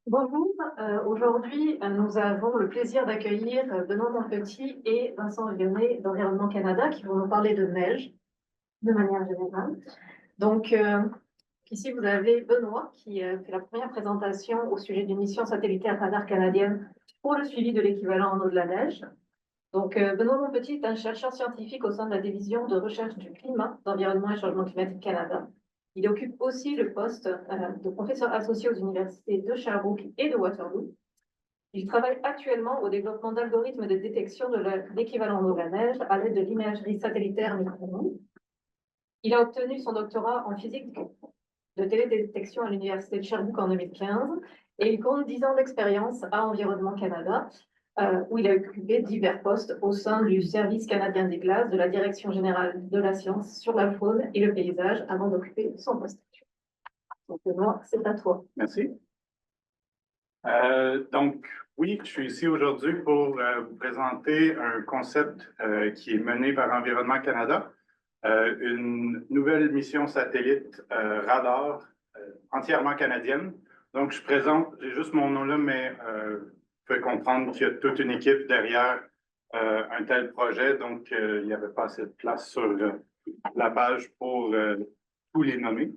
Bonjour, aujourd'hui nous avons le plaisir d'accueillir Benoît Monpetit et Vincent Vionnet d'Environnement Canada qui vont nous parler de neige de manière générale. Donc ici vous avez Benoît qui fait la première présentation au sujet d'une mission satellitaire radar canadienne pour le suivi de l'équivalent en eau de la neige. Donc Benoît Monpetit est un chercheur scientifique au sein de la division de recherche du climat, d'environnement et changement climatique Canada. Il occupe aussi le poste de professeur associé aux universités de Sherbrooke et de Waterloo. Il travaille actuellement au développement d'algorithmes de détection de l'équivalent d'eau de la neige à l'aide de l'imagerie satellitaire micro-ondes. Il a obtenu son doctorat en physique de télédétection à l'université de Sherbrooke en 2015 et il compte 10 ans d'expérience à Environnement Canada, où il a occupé divers postes au sein du Service canadien des glaces, de la Direction générale de la science sur la faune et le paysage, avant d'occuper son poste actuel. Donc, Benoît, c'est à toi. Merci. Oui, je suis ici aujourd'hui pour vous présenter un concept qui est mené par Environnement Canada, une nouvelle mission satellite radar entièrement canadienne. Donc, je présente, j'ai juste mon nom là, mais vous pouvez comprendre qu'il y a toute une équipe derrière un tel projet. Donc, il n'y avait pas assez de place sur la page pour tous les nommer.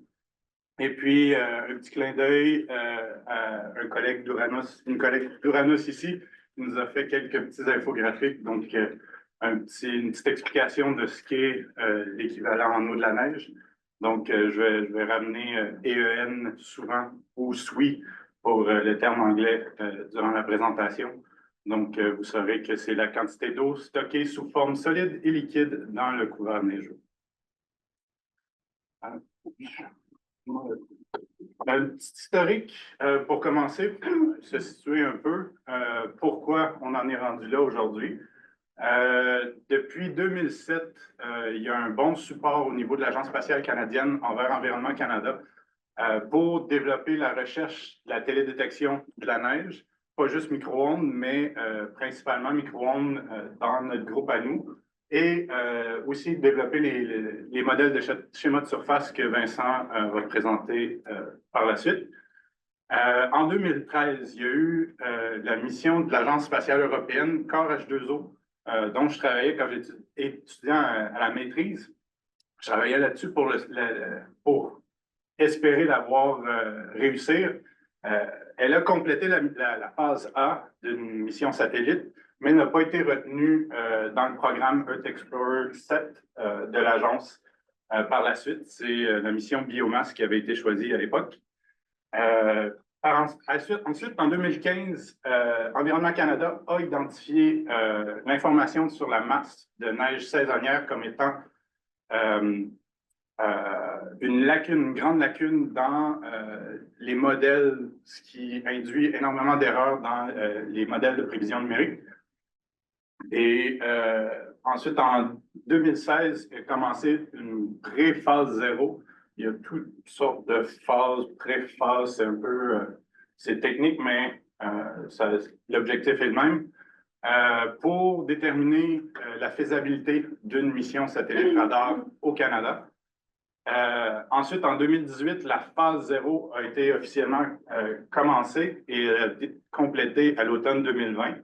Et puis, un petit clin d'œil à un collègue d'Uranos, une collègue d'Uranos ici, qui nous a fait quelques petits infographiques. Donc, une petite explication de ce qu'est l'équivalent en eau de la neige. Donc, je vais ramener EEN souvent, ou SWI pour le terme anglais durant la présentation. Donc, vous saurez que c'est la quantité d'eau stockée sous forme solide et liquide dans le couvert neigeux. Un petit historique pour commencer, pour se situer un peu pourquoi on en est rendu là aujourd'hui. Depuis 2007, il y a un bon support au niveau de l'Agence spatiale canadienne envers Environnement Canada pour développer la recherche de la télédétection de la neige, pas juste micro-ondes, mais principalement micro-ondes dans notre groupe à nous, et aussi développer les modèles de schéma de surface que Vincent va présenter par la suite. En 2013, il y a eu la mission de l'Agence spatiale européenne, CORE H2O, dont je travaillais quand j'étais étudiant à la maîtrise. Je travaillais là-dessus pour espérer l'avoir réussir. Elle a complété la phase A d'une mission satellite, mais n'a pas été retenue dans le programme Earth Explorer 7 de l'agence par la suite. C'est la mission Biomasse qui avait été choisie à l'époque. Ensuite, en 2015, Environnement Canada a identifié l'information sur la masse de neige saisonnière comme étant une grande lacune dans les modèles, ce qui induit énormément d'erreurs dans les modèles de prévision numérique. Et ensuite, en 2016, a commencé une pré-phase 0. Il y a toutes sortes de phases, pré-phases, c'est un peu c'est technique, mais l'objectif est le même. Pour déterminer la faisabilité d'une mission satellite radar au Canada. Ensuite, en 2018, la phase 0 a été officiellement commencée et complétée à l'automne 2020.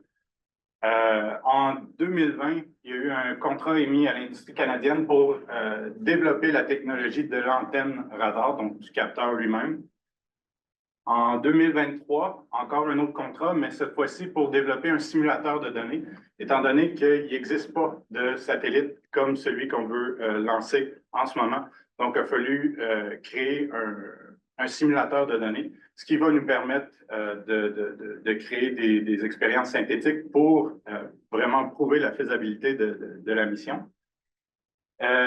En 2020, il y a eu un contrat émis à l'industrie canadienne pour développer la technologie de l'antenne radar, donc du capteur lui-même. En 2023, encore un autre contrat, mais cette fois-ci pour développer un simulateur de données, étant donné qu'il n'existe pas de satellite comme celui qu'on veut lancer en ce moment. Donc, il a fallu créer un simulateur de données, ce qui va nous permettre de créer des expériences synthétiques pour vraiment prouver la faisabilité de la mission.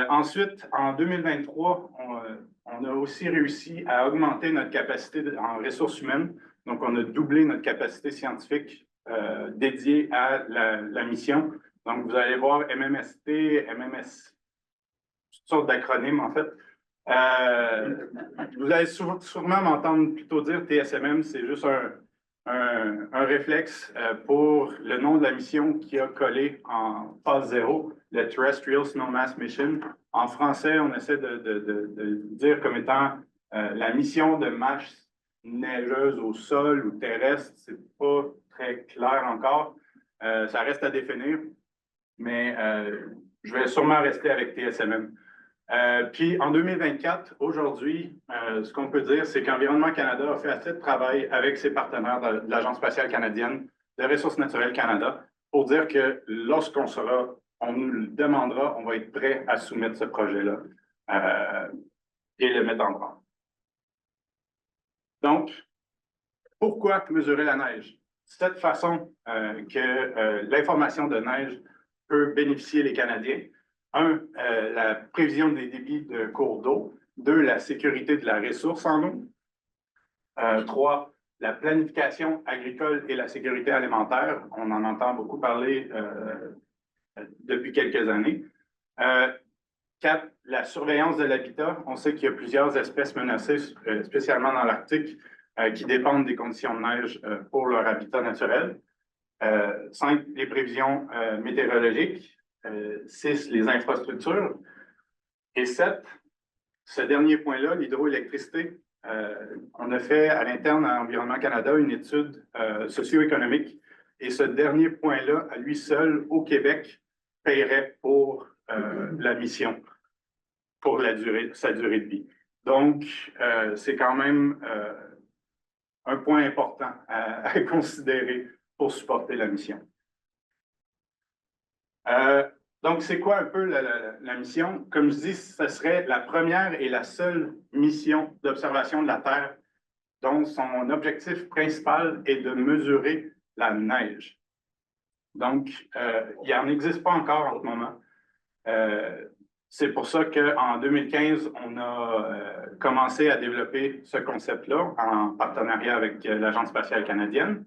Ensuite, en 2023, on a aussi réussi à augmenter notre capacité en ressources humaines. Donc, on a doublé notre capacité scientifique dédiée à la mission. Donc, vous allez voir MMST, MMS, toutes sortes d'acronymes en fait. Vous allez sûrement m'entendre plutôt dire TSMM, c'est juste un réflexe pour le nom de la mission qui a collé en phase 0, le Terrestrial Snow Mass Mission. En français, on essaie de dire comme étant la mission de masse neigeuse au sol ou terrestre, c'est pas très clair encore. Ça reste à définir, mais je vais sûrement rester avec TSMM. Puis en 2024, aujourd'hui, ce qu'on peut dire, c'est qu'Environnement Canada a fait assez de travail avec ses partenaires de l'Agence spatiale canadienne, de Ressources naturelles Canada, pour dire que lorsqu'on sera, on nous le demandera, on va être prêt à soumettre ce projet-là et le mettre en branle. Donc, pourquoi mesurer la neige? Cette façon que l'information de neige peut bénéficier les Canadiens. Un, la prévision des débits de cours d'eau. Deux, la sécurité de la ressource en eau. Trois, la planification agricole et la sécurité alimentaire. On en entend beaucoup parler depuis quelques années. Quatre, la surveillance de l'habitat. On sait qu'il y a plusieurs espèces menacées, spécialement dans l'Arctique, qui dépendent des conditions de neige pour leur habitat naturel. 5, les prévisions météorologiques. 6, les infrastructures. Et 7, ce dernier point-là, l'hydroélectricité. On a fait à l'interne à Environnement Canada une étude socio-économique et ce dernier point-là, à lui seul, au Québec, paierait pour la mission, pour sa durée de vie. Donc, c'est quand même un point important à considérer pour supporter la mission. Donc, c'est quoi un peu la mission? Comme je dis, ce serait la première et la seule mission d'observation de la Terre dont son objectif principal est de mesurer la neige. Donc, il n'en existe pas encore en ce moment. C'est pour ça qu'en 2015, on a commencé à développer ce concept-là en partenariat avec l'Agence spatiale canadienne.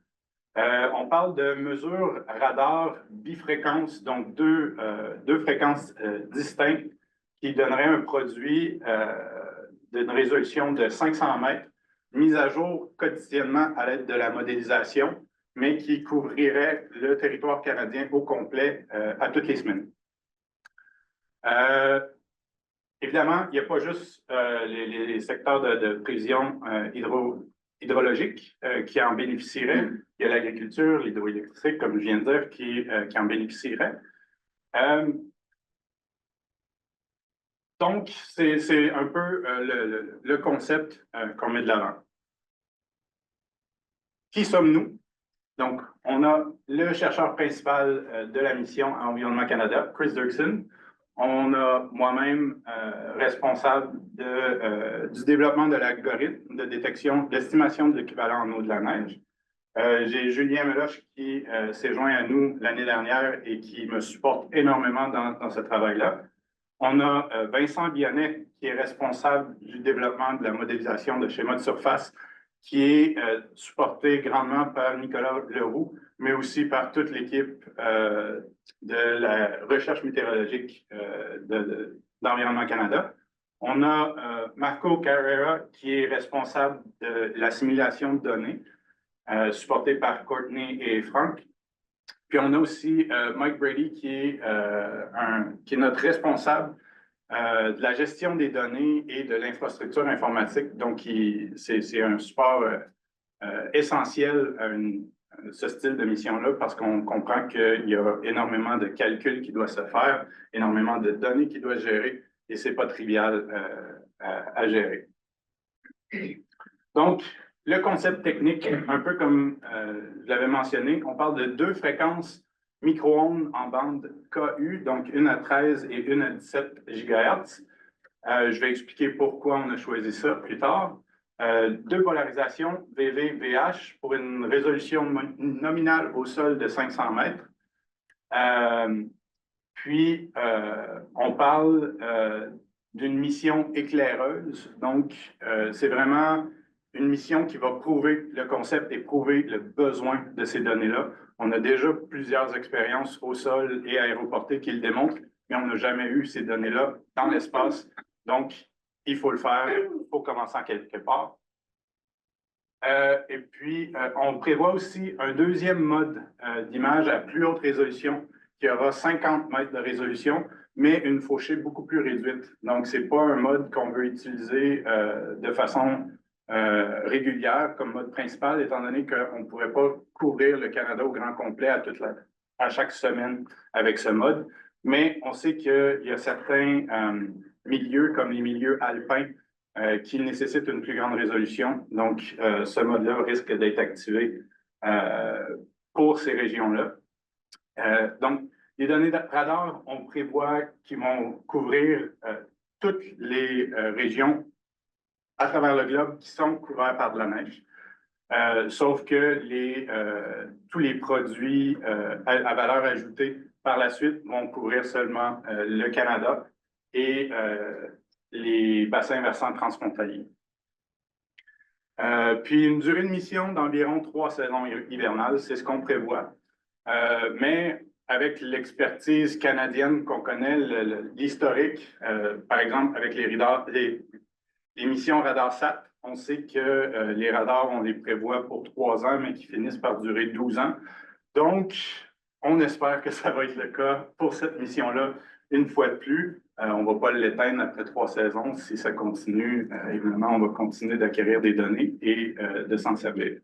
On parle de mesures radar bifréquences, donc deux fréquences distinctes qui donneraient un produit d'une résolution de 500 mètres, mise à jour quotidiennement à l'aide de la modélisation, mais qui couvrirait le territoire canadien au complet à toutes les semaines. Évidemment, il n'y a pas juste les secteurs de prévision hydrologique qui en bénéficieraient. Il y a l'agriculture, l'hydroélectricité, comme je viens de dire, qui en bénéficierait. Donc, c'est un peu le concept qu'on met de l'avant. Qui sommes-nous? Donc, on a le chercheur principal de la mission à Environnement Canada, Chris Dirksen. On a moi-même responsable du développement de l'algorithme de détection, d'estimation de l'équivalent en eau de la neige. J'ai Julien Meloche qui s'est joint à nous l'année dernière et qui me supporte énormément dans ce travail-là. On a Vincent Bionnet qui est responsable du développement de la modélisation de schémas de surface qui est supporté grandement par Nicolas Leroux, mais aussi par toute l'équipe de la recherche météorologique d'Environnement Canada. On a Marco Carrera qui est responsable de l'assimilation de données, supporté par Courtney et Franck. Puis on a aussi Mike Brady qui est notre responsable de la gestion des données et de l'infrastructure informatique. Donc, c'est un support essentiel à ce style de mission-là parce qu'on comprend qu'il y a énormément de calculs qui doivent se faire, énormément de données qui doivent gérer et ce n'est pas trivial à gérer. Donc, le concept technique, un peu comme je l'avais mentionné, on parle de 2 fréquences micro-ondes en bande KU, donc une à 13 et une à 17 GHz. Je vais expliquer pourquoi on a choisi ça plus tard. 2 polarisations VV-VH pour une résolution nominale au sol de 500 mètres. Puis, on parle d'une mission éclaireuse. Donc, c'est vraiment une mission qui va prouver le concept et prouver le besoin de ces données-là. On a déjà plusieurs expériences au sol et aéroportées qui le démontrent, mais on n'a jamais eu ces données-là dans l'espace. Donc, il faut le faire, il faut commencer en quelque part. Et puis, on prévoit aussi un deuxième mode d'image à plus haute résolution qui aura 50 mètres de résolution, mais une fauchée beaucoup plus réduite. Donc, ce n'est pas un mode qu'on veut utiliser de façon régulière comme mode principal, étant donné qu'on ne pourrait pas couvrir le Canada au grand complet à chaque semaine avec ce mode. Mais on sait qu'il y a certains milieux, comme les milieux alpins, qui nécessitent une plus grande résolution. Donc, ce mode-là risque d'être activé pour ces régions-là. Donc, les données de radar, on prévoit qu'ils vont couvrir toutes les régions à travers le globe qui sont couverts par de la neige. Sauf que tous les produits à valeur ajoutée par la suite vont couvrir seulement le Canada et les bassins versants transfrontaliers. Puis une durée de mission d'environ 3 saisons hivernales, c'est ce qu'on prévoit. Mais avec l'expertise canadienne qu'on connaît, l'historique, par exemple avec les missions RadarSat, on sait que les radars, on les prévoit pour 3 ans, mais qui finissent par durer 12 ans. Donc, on espère que ça va être le cas pour cette mission-là une fois de plus. On ne va pas l'éteindre après 3 saisons. Si ça continue, évidemment, on va continuer d'acquérir des données et de s'en servir.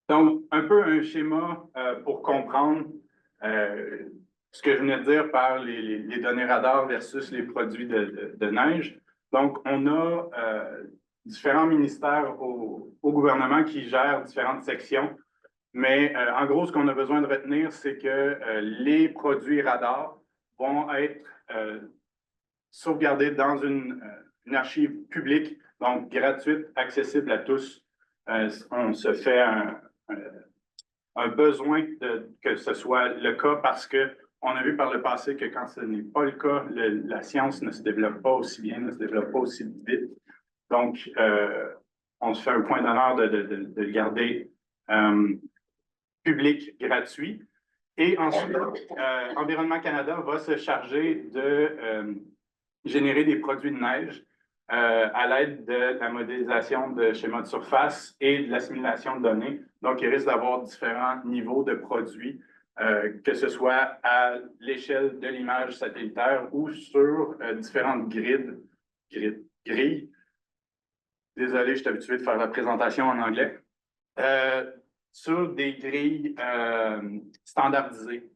Donc, un peu un schéma pour comprendre ce que je venais de dire par les données radar versus les produits de neige. Donc, on a différents ministères au gouvernement qui gèrent différentes sections. Mais en gros, ce qu'on a besoin de retenir, c'est que les produits radar vont être sauvegardés dans une archive publique, donc gratuite, accessible à tous. On se fait un besoin que ce soit le cas parce qu'on a vu par le passé que quand ce n'est pas le cas, la science ne se développe pas aussi bien, ne se développe pas aussi vite. Donc, on se fait un point d'honneur de le garder public gratuit. Et ensuite, Environnement Canada va se charger de générer des produits de neige à l'aide de la modélisation de schémas de surface et de l'assimilation de données. Donc, il risque d'avoir différents niveaux de produits, que ce soit à l'échelle de l'image satellitaire ou sur différentes grilles. Désolé, je suis habitué de faire la présentation en anglais. Sur des grilles standardisées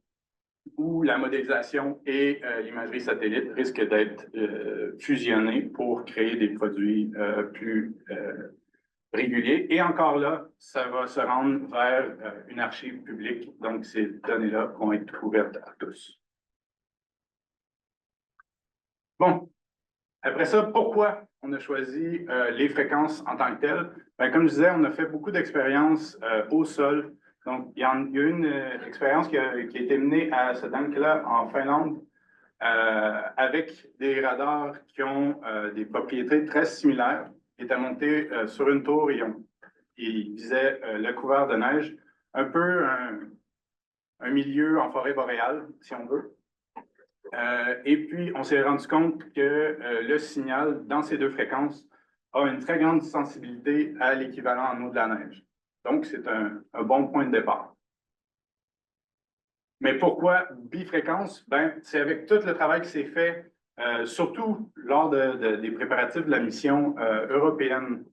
où la modélisation et l'imagerie satellite risquent d'être fusionnées pour créer des produits plus réguliers. Et encore là, ça va se rendre vers une archive publique. Donc, ces données-là vont être ouvertes à tous. Bon, après ça, pourquoi on a choisi les fréquences en tant que telles? Bien, comme je disais, on a fait beaucoup d'expériences au sol. Donc, il y a une expérience qui a été menée à Sodankala en Finlande avec des radars qui ont des propriétés très similaires. Ils étaient montés sur une tour et ils visaient le couvert de neige, un peu un milieu en forêt boréale, si on veut. Et puis, on s'est rendu compte que le signal dans ces 2 fréquences a une très grande sensibilité à l'équivalent en eau de la neige. Donc, c'est un bon point de départ. Mais pourquoi bifréquence? Ben, c'est avec tout le travail qui s'est fait, surtout lors des préparatifs de la mission européenne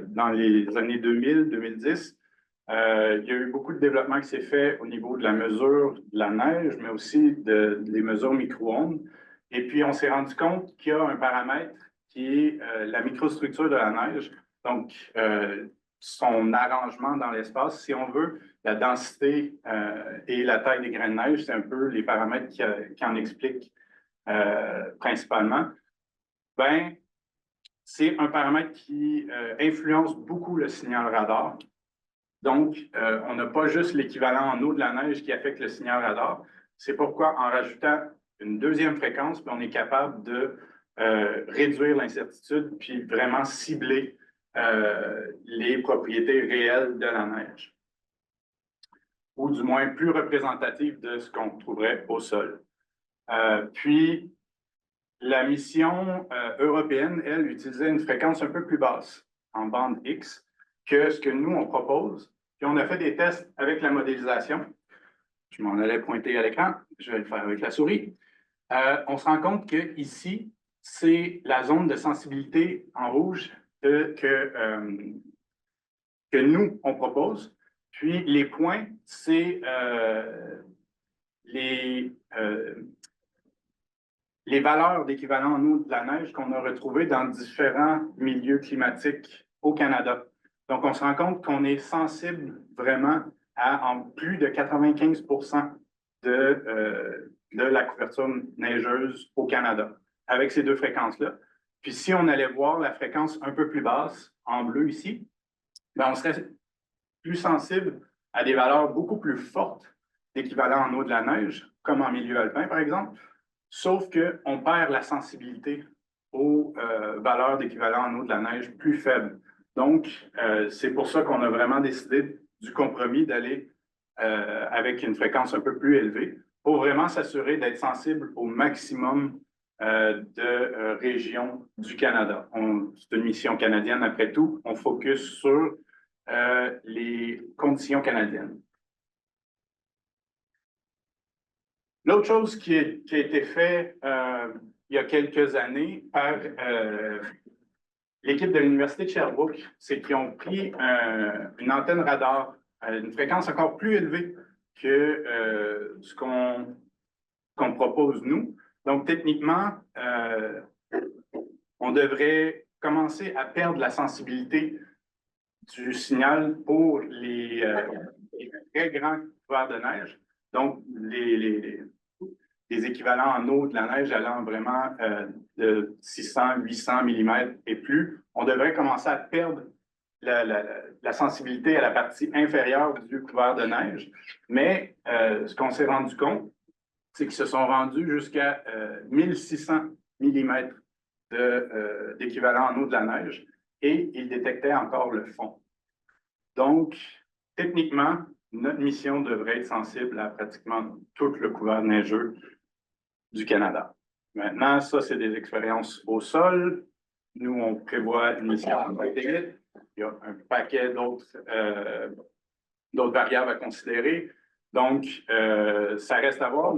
dans les années 2000-2010. Il y a eu beaucoup de développement qui s'est fait au niveau de la mesure de la neige, mais aussi des mesures micro-ondes. Et puis, on s'est rendu compte qu'il y a un paramètre qui est la microstructure de la neige. Donc, son arrangement dans l'espace, si on veut, la densité et la taille des grains de neige, c'est un peu les paramètres qui en expliquent principalement. Ben, c'est un paramètre qui influence beaucoup le signal radar. Donc, on n'a pas juste l'équivalent en eau de la neige qui affecte le signal radar. C'est pourquoi, en rajoutant une 2e fréquence, on est capable de réduire l'incertitude puis vraiment cibler les propriétés réelles de la neige, ou du moins plus représentatives de ce qu'on trouverait au sol. Puis, la mission européenne, elle, utilisait une fréquence un peu plus basse, en bande X, que ce que nous, on propose. Puis on a fait des tests avec la modélisation. Je m'en allais pointer à l'écran. Je vais le faire avec la souris. On se rend compte qu'ici, c'est la zone de sensibilité en rouge que nous, on propose. Puis les points, c'est les valeurs d'équivalent en eau de la neige qu'on a retrouvées dans différents milieux climatiques au Canada. Donc, on se rend compte qu'on est sensible vraiment à en plus de 95% de la couverture neigeuse au Canada, avec ces deux fréquences-là. Puis si on allait voir la fréquence un peu plus basse, en bleu ici, bien, on serait plus sensible à des valeurs beaucoup plus fortes d'équivalent en eau de la neige, comme en milieu alpin, par exemple, sauf qu'on perd la sensibilité aux valeurs d'équivalent en eau de la neige plus faibles. Donc, c'est pour ça qu'on a vraiment décidé du compromis d'aller avec une fréquence un peu plus élevée pour vraiment s'assurer d'être sensible au maximum de régions du Canada. C'est une mission canadienne après tout. On focus sur les conditions canadiennes. L'autre chose qui a été fait il y a quelques années par l'équipe de l'Université de Sherbrooke, c'est qu'ils ont pris une antenne radar à une fréquence encore plus élevée que ce qu'on propose nous. Donc, techniquement, on devrait commencer à perdre la sensibilité du signal pour les très grands couverts de neige. Donc, les équivalents en eau de la neige allant vraiment de 600, 800 mm et plus, on devrait commencer à perdre la sensibilité à la partie inférieure du couvert de neige. Mais ce qu'on s'est rendu compte, c'est qu'ils se sont rendus jusqu'à 1600 mm d'équivalent en eau de la neige et ils détectaient encore le fond. Donc, techniquement, notre mission devrait être sensible à pratiquement tout le couvert neigeux du Canada. Maintenant, ça, c'est des expériences au sol. Nous, on prévoit une mission en satellite. Il y a un paquet d'autres variables à considérer. Donc, ça reste à voir.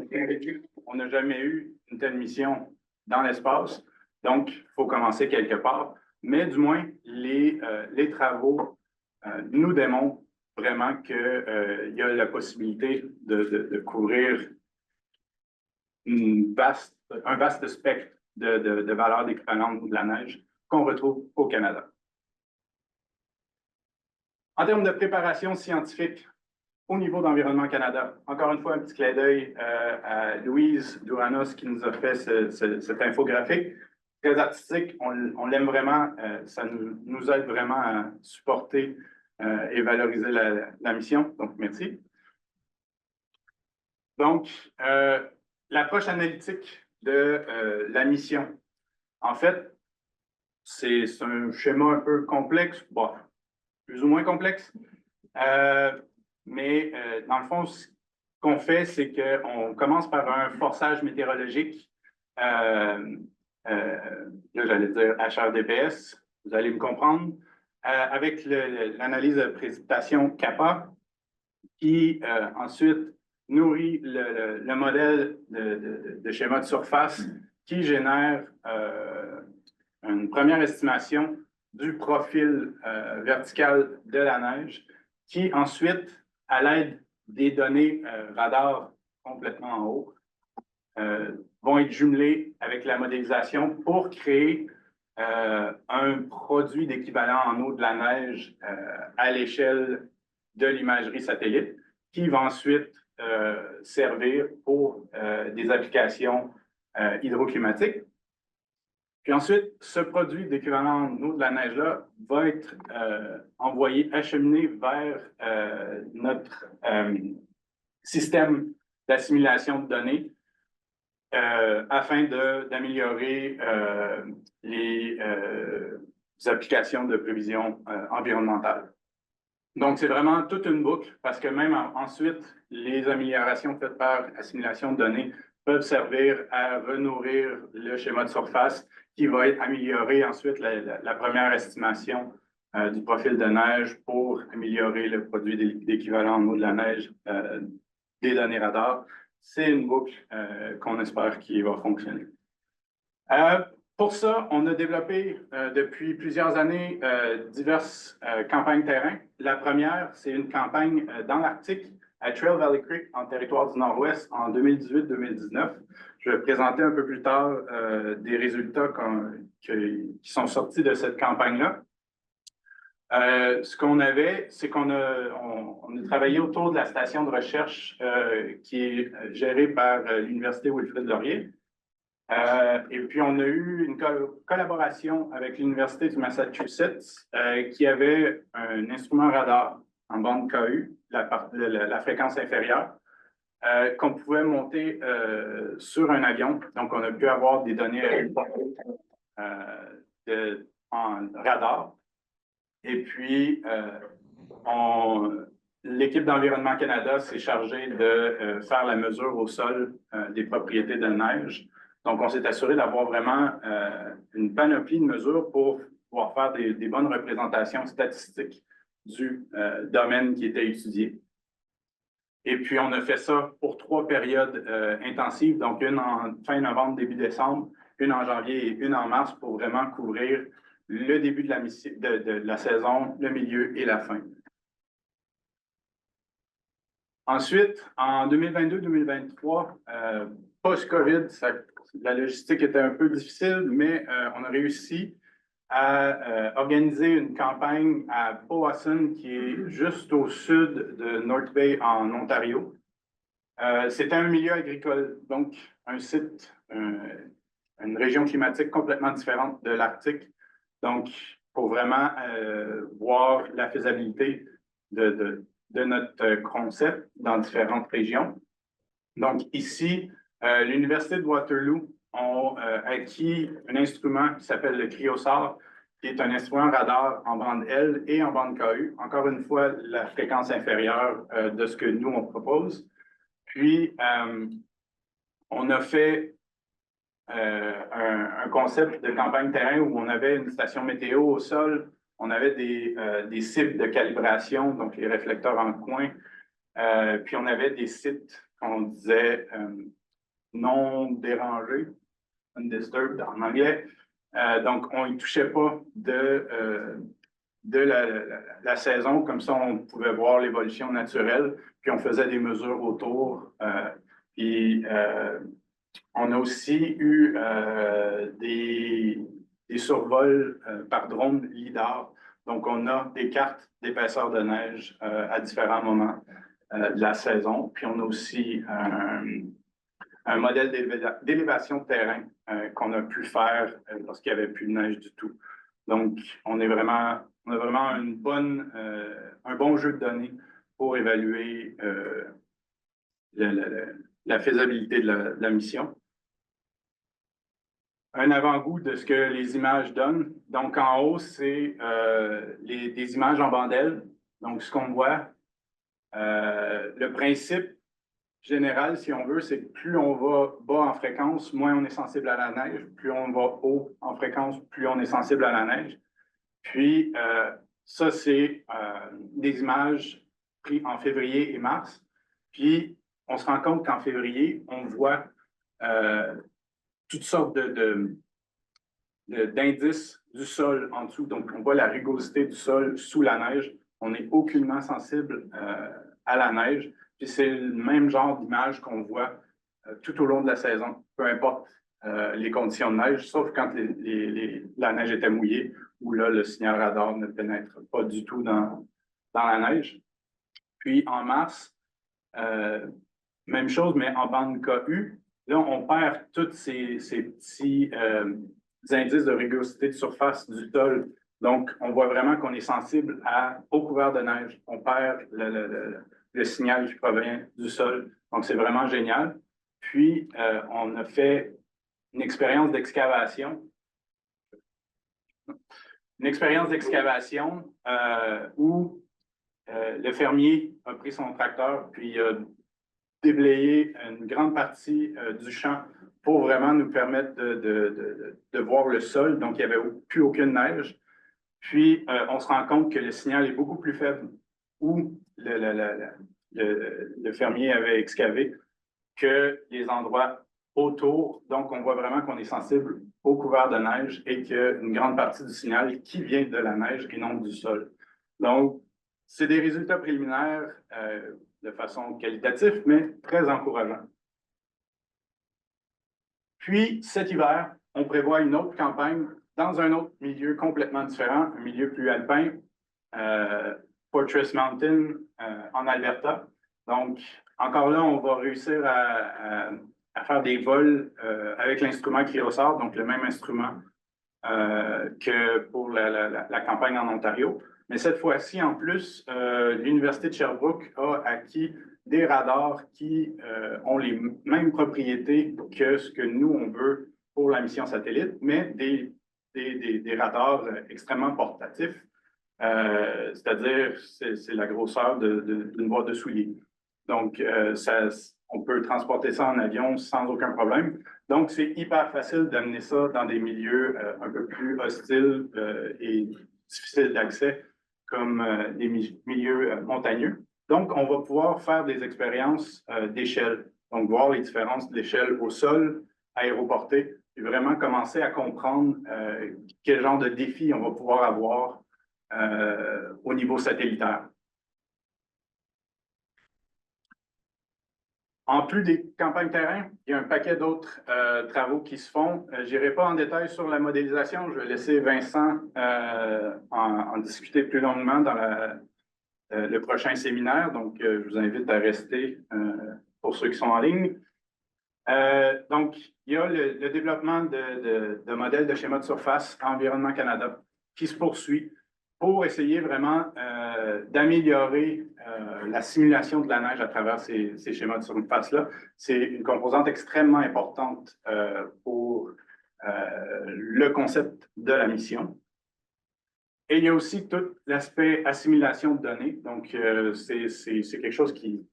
On n'a jamais eu une telle mission dans l'espace. Donc, il faut commencer quelque part. Mais du moins, les travaux nous démontrent vraiment qu'il y a la possibilité de couvrir un vaste spectre de valeurs d'équivalent de la neige qu'on retrouve au Canada. En termes de préparation scientifique, au niveau d'Environnement Canada, encore une fois, un petit clin d'œil à Louise Douranos qui nous a fait cette infographique. Très artistique, on l'aime vraiment, ça nous aide vraiment à supporter et valoriser la mission. Donc, merci. Donc, l'approche analytique de la mission. En fait, c'est un schéma un peu complexe, bon, plus ou moins complexe. Mais dans le fond, ce qu'on fait, c'est qu'on commence par un forçage météorologique. Là, j'allais dire HRDPS, vous allez me comprendre. Avec l'analyse de précipitation CAPA, qui ensuite nourrit le modèle de schéma de surface qui génère une première estimation du profil vertical de la neige, qui ensuite, à l'aide des données radar complètement en haut, vont être jumelées avec la modélisation pour créer un produit d'équivalent en eau de la neige à l'échelle de l'imagerie satellite, qui va ensuite servir pour des applications hydroclimatiques. Puis ensuite, ce produit d'équivalent en eau de la neige-là va être envoyé, acheminé vers notre système d'assimilation de données afin d'améliorer les applications de prévision environnementale. Donc, c'est vraiment toute une boucle parce que même ensuite, les améliorations faites par assimilation de données peuvent servir à renourrir le schéma de surface qui va être amélioré ensuite la première estimation du profil de neige pour améliorer le produit d'équivalent en eau de la neige des données radar. C'est une boucle qu'on espère qui va fonctionner. Pour ça, on a développé depuis plusieurs années diverses campagnes terrain. La première, c'est une campagne dans l'Arctique, à Trail Valley Creek, en territoire du Nord-Ouest, en 2018-2019. Je vais présenter un peu plus tard des résultats qui sont sortis de cette campagne-là. Ce qu'on avait, c'est qu'on a travaillé autour de la station de recherche qui est gérée par l'Université Wilfrid Laurier. Et puis, on a eu une collaboration avec l'Université du Massachusetts qui avait un instrument radar en bande KU, la fréquence inférieure, qu'on pouvait monter sur un avion. Donc, on a pu avoir des données en radar. Et puis, l'équipe d'Environnement Canada s'est chargée de faire la mesure au sol des propriétés de neige. Donc, on s'est assuré d'avoir vraiment une panoplie de mesures pour pouvoir faire des bonnes représentations statistiques du domaine qui était étudié. Et puis, on a fait ça pour 3 périodes intensives, donc une en fin novembre, début décembre, une en janvier et une en mars pour vraiment couvrir le début de la saison, le milieu et la fin. Ensuite, en 2022-2023, post-COVID, la logistique était un peu difficile, mais on a réussi à organiser une campagne à Powassan, qui est juste au sud de North Bay, en Ontario. C'était un milieu agricole, donc un site, une région climatique complètement différente de l'Arctique. Donc, pour vraiment voir la faisabilité de notre concept dans différentes régions. Donc, ici, l'Université de Waterloo ont acquis un instrument qui s'appelle le Cryosar, qui est un instrument radar en bande L et en bande KU. Encore une fois, la fréquence inférieure de ce que nous, on propose. Puis, on a fait un concept de campagne terrain où on avait une station météo au sol, on avait des cibles de calibration, donc les réflecteurs en coin, puis on avait des sites qu'on disait non dérangés, undisturbed en anglais. Donc, on n'y touchait pas de la saison, comme ça on pouvait voir l'évolution naturelle, puis on faisait des mesures autour. Puis on a aussi eu des survols par drone LIDAR. Donc, on a des cartes d'épaisseur de neige à différents moments de la saison. Puis, on a aussi un modèle d'élévation de terrain qu'on a pu faire lorsqu'il n'y avait plus de neige du tout. Donc, on a vraiment un bon jeu de données pour évaluer la faisabilité de la mission. Un avant-goût de ce que les images donnent. Donc, en haut, c'est des images en bande L. Donc, ce qu'on voit, le principe général, si on veut, c'est que plus on va bas en fréquence, moins on est sensible à la neige. Plus on va haut en fréquence, plus on est sensible à la neige. Puis, ça, c'est des images prises en février et mars. Puis, on se rend compte qu'en février, on voit toutes sortes d'indices du sol en dessous. Donc, on voit la rugosité du sol sous la neige. On n'est aucunement sensible à la neige. Puis c'est le même genre d'image qu'on voit tout au long de la saison, peu importe les conditions de neige, sauf quand la neige était mouillée, où là, le signal radar ne pénètre pas du tout dans la neige. Puis en mars, même chose, mais en bande KU. Là, on perd tous ces petits indices de rugosité de surface du sol. Donc, on voit vraiment qu'on est sensible au couvert de neige. On perd le signal qui provient du sol. Donc, c'est vraiment génial. Puis, on a fait une expérience d'excavation. Une expérience d'excavation où le fermier a pris son tracteur puis déblayer une grande partie du champ pour vraiment nous permettre de voir le sol. Donc, il n'y avait plus aucune neige. Puis, on se rend compte que le signal est beaucoup plus faible où le fermier avait excavé que les endroits autour. Donc, on voit vraiment qu'on est sensible au couvert de neige et qu'une grande partie du signal qui vient de la neige et non du sol. Donc, c'est des résultats préliminaires de façon qualitative, mais très encourageants. Puis, cet hiver, on prévoit une autre campagne dans un autre milieu complètement différent, un milieu plus alpin, Fortress Mountain en Alberta. Donc, encore là, on va réussir à faire des vols avec l'instrument qui ressort, donc le même instrument que pour la campagne en Ontario. Mais cette fois-ci, en plus, l'Université de Sherbrooke a acquis des radars qui ont les mêmes propriétés que ce que nous, on veut pour la mission satellite, mais des radars extrêmement portatifs, c'est-à-dire c'est la grosseur d'une boîte de souliers. Donc, on peut transporter ça en avion sans aucun problème. Donc, c'est hyper facile d'amener ça dans des milieux un peu plus hostiles et difficiles d'accès, comme des milieux montagneux. Donc, on va pouvoir faire des expériences d'échelle. Donc, voir les différences d'échelle au sol, aéroporté, et vraiment commencer à comprendre quel genre de défis on va pouvoir avoir au niveau satellitaire. En plus des campagnes terrain, il y a un paquet d'autres travaux qui se font. Je n'irai pas en détail sur la modélisation. Je vais laisser Vincent en discuter plus longuement dans le prochain séminaire. Donc, je vous invite à rester pour ceux qui sont en ligne. Donc, il y a le développement de modèles de schéma de surface Environnement Canada qui se poursuit pour essayer vraiment d'améliorer la simulation de la neige à travers ces schémas de surface-là. C'est une composante extrêmement importante pour le concept de la mission. Et il y a aussi tout l'aspect assimilation de données. Donc, c'est quelque chose qui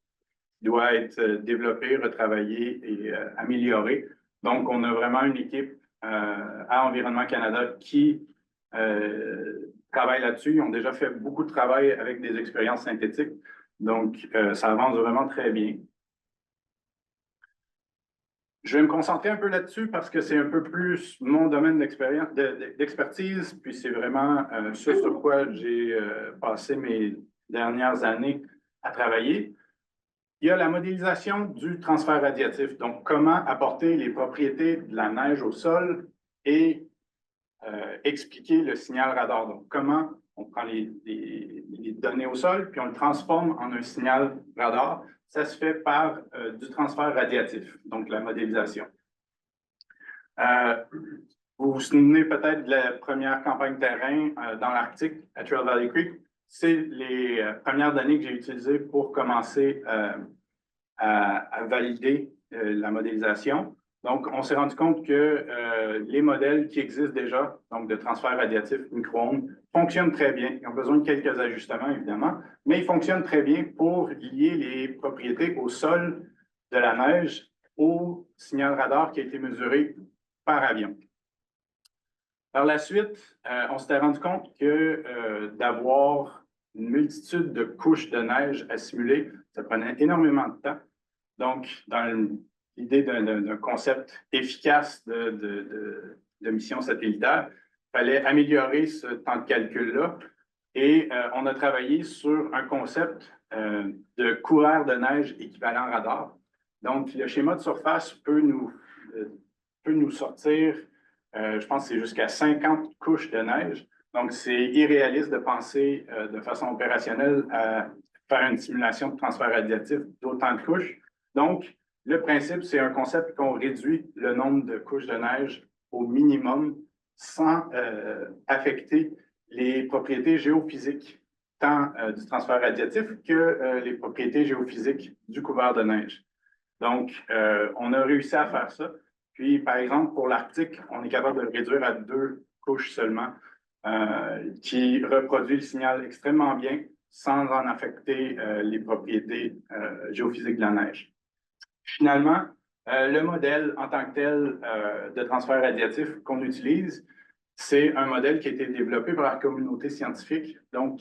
doit être développé, retravaillé et amélioré. Donc, on a vraiment une équipe à Environnement Canada qui travaillent là-dessus. Ils ont déjà fait beaucoup de travail avec des expériences synthétiques. Donc, ça avance vraiment très bien. Je vais me concentrer un peu là-dessus parce que c'est un peu plus mon domaine d'expertise, puis c'est vraiment ce sur quoi j'ai passé mes dernières années à travailler. Il y a la modélisation du transfert radiatif. Donc, comment apporter les propriétés de la neige au sol et expliquer le signal radar. Donc, comment on prend les données au sol, puis on le transforme en un signal radar. Ça se fait par du transfert radiatif, donc la modélisation. Vous vous souvenez peut-être de la première campagne terrain dans l'Arctique, à Trail Valley Creek. C'est les premières données que j'ai utilisées pour commencer à valider la modélisation. Donc, on s'est rendu compte que les modèles qui existent déjà, donc de transfert radiatif micro-ondes, fonctionnent très bien. Ils ont besoin de quelques ajustements, évidemment, mais ils fonctionnent très bien pour lier les propriétés au sol de la neige au signal radar qui a été mesuré par avion. Par la suite, on s'était rendu compte que d'avoir une multitude de couches de neige à simuler, ça prenait énormément de temps. Donc, dans l'idée d'un concept efficace de mission satellitaire, il fallait améliorer ce temps de calcul-là. Et on a travaillé sur un concept de coureur de neige équivalent radar. Donc, le schéma de surface peut nous sortir, je pense que c'est jusqu'à 50 couches de neige. Donc, c'est irréaliste de penser de façon opérationnelle à faire une simulation de transfert radiatif d'autant de couches. Donc, le principe, c'est un concept qu'on réduit le nombre de couches de neige au minimum sans affecter les propriétés géophysiques, tant du transfert radiatif que les propriétés géophysiques du couvert de neige. Donc, on a réussi à faire ça. Puis, par exemple, pour l'Arctique, on est capable de le réduire à 2 couches seulement, qui reproduit le signal extrêmement bien sans en affecter les propriétés géophysiques de la neige. Finalement, le modèle en tant que tel de transfert radiatif qu'on utilise, c'est un modèle qui a été développé par la communauté scientifique, donc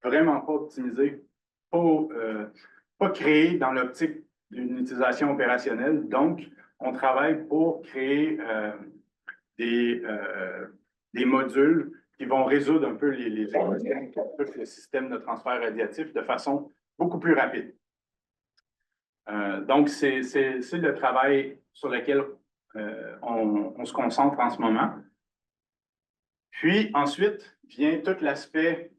vraiment pas optimisé, pas créé dans l'optique d'une utilisation opérationnelle. Donc, on travaille pour créer des modules qui vont résoudre un peu les le système de transfert radiatif de façon beaucoup plus rapide. Donc, c'est le travail sur lequel on se concentre en ce moment. Puis, ensuite, vient tout l'aspect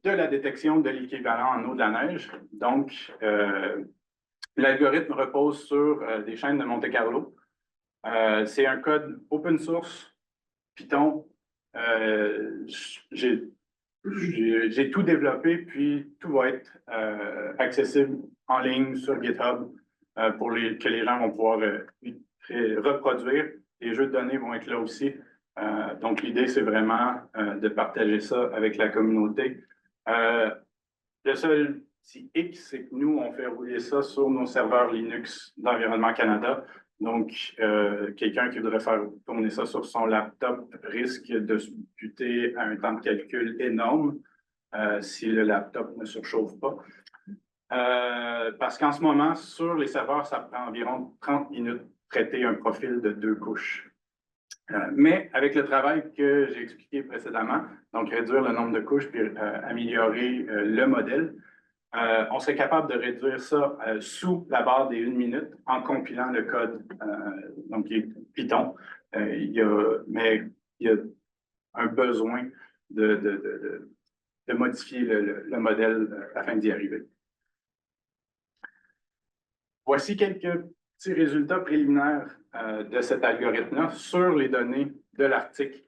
de la détection de l'équivalent en eau de la neige. Donc, l'algorithme repose sur des chaînes de Monte-Carlo. C'est un code open source, Python. J'ai tout développé, puis tout va être accessible en ligne sur GitHub pour que les gens vont pouvoir reproduire. Les jeux de données vont être là aussi. Donc, l'idée, c'est vraiment de partager ça avec la communauté. Le seul petit hic, c'est que nous, on fait rouler ça sur nos serveurs Linux d'Environnement Canada. Donc, quelqu'un qui voudrait faire tourner ça sur son laptop risque de se buter à un temps de calcul énorme si le laptop ne surchauffe pas. Parce qu'en ce moment, sur les serveurs, ça prend environ 30 minutes de traiter un profil de 2 couches. Mais avec le travail que j'ai expliqué précédemment, donc réduire le nombre de couches puis améliorer le modèle, on serait capable de réduire ça sous la barre des 1 minute en compilant le code, donc qui est Python. Mais il y a un besoin de modifier le modèle afin d'y arriver. Voici quelques petits résultats préliminaires de cet algorithme-là sur les données de l'Arctique.